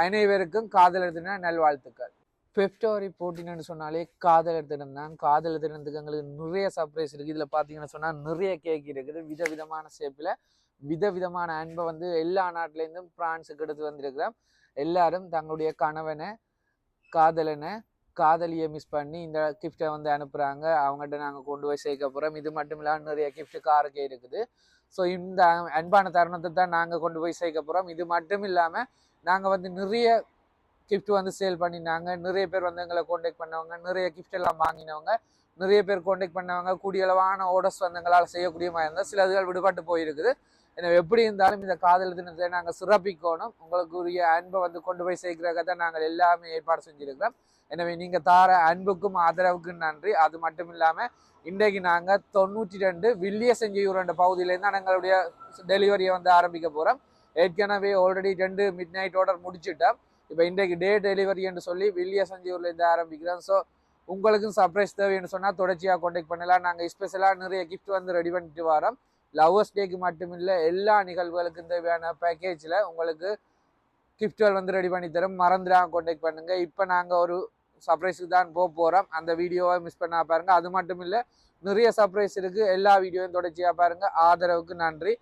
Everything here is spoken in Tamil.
அனைவருக்கும் காதலர் தின நல்வாழ்த்துக்கள். பிப்ரவரி 14 சொன்னாலே காதலர் தினம் தான். காதலர் தினத்துக்கு எங்களுக்கு நிறைய சர்ப்ரைஸ் இருக்குது. இதில் பார்த்தீங்கன்னு சொன்னால் நிறைய கேக் இருக்குது. விதவிதமான ஷேப்பில் விதவிதமான அன்பை வந்து எல்லா நாட்டிலேருந்தும் பிரான்ஸுக்கு எடுத்து வந்திருக்கிறோம். எல்லாரும் தங்களுடைய கணவனை காதலனை காதலியை மிஸ் பண்ணி இந்த கிஃப்டை வந்து அனுப்புகிறாங்க. அவங்ககிட்ட நாங்கள் கொண்டு போய் சேர்க்க போகிறோம். இது மட்டும் இல்லாமல் நிறைய கிஃப்ட் காருக்கே இருக்குது. ஸோ இந்த அன்பான தருணத்தை தான் நாங்கள் கொண்டு போய் சேர்க்க போகிறோம். இது மட்டும் இல்லாமல் நாங்கள் வந்து நிறைய கிஃப்ட் வந்து சேல் பண்ணினாங்க. நிறைய பேர் வந்து எங்களை கான்டாக்ட் பண்ணவங்க, நிறைய கிஃப்ட் எல்லாம் வாங்கினவங்க, நிறைய பேர் கான்டாக்ட் பண்ணவங்க. கூடியளவான ஆர்டர்ஸ் வந்து எங்களால் செய்யக்கூடிய மாதிரி இருந்தால் சில இதுகள் விடுபட்டு போயிருக்குது. எனவே எப்படி இருந்தாலும் இந்த காதல் தினத்தை நாங்கள் சிறப்பிக்கணும். உங்களுக்கு உரிய அன்பை வந்து கொண்டு போய் சேர்க்கிறதுக்காக தான் நாங்கள் எல்லாமே ஏற்பாடு செஞ்சுருக்கிறோம். எனவே நீங்கள் தார அன்புக்கும் ஆதரவுக்கும் நன்றி. அது மட்டும் இல்லாமல் இன்றைக்கு நாங்கள் 92 வில்லியசஞ்சியூர் என்ற பகுதியிலேருந்து எங்களுடைய டெலிவரியை வந்து ஆரம்பிக்க போகிறோம். ஏற்கனவே ஆல்ரெடி 2 மிட் நைட் ஆர்டர் முடிச்சுட்டோம். இப்போ இன்றைக்கு டே டெலிவரி என்று சொல்லி வில்லியசஞ்சியூர்லேருந்து ஆரம்பிக்கிறோம். ஸோ உங்களுக்கும் சர்ப்ரைஸ் தேவைன்னு சொன்னால் தொடர்ச்சியாக கான்டாக்ட் பண்ணலாம். நாங்கள் ஸ்பெஷலாக நிறைய கிஃப்ட் வந்து ரெடி பண்ணிட்டு வரோம். லவ்வர்ஸ் டேக்கு மட்டும் இல்லை, எல்லா நிகழ்வுகளுக்கும் தேவையான பேக்கேஜில் உங்களுக்கு கிஃப்ட்கள் வந்து ரெடி பண்ணி தரோம். மறந்துடாம கான்டாக்ட் பண்ணுங்கள். இப்போ நாங்கள் ஒரு சர்ப்ரைஸுக்கு தான் போக போகிறோம். அந்த வீடியோவை மிஸ் பண்ணா பாருங்கள். அது மட்டும் இல்லை, நிறைய சர்ப்ரைஸ் இருக்குது. எல்லா வீடியோவும் தொடர்ச்சியாக பாருங்கள். ஆதரவுக்கு நன்றி.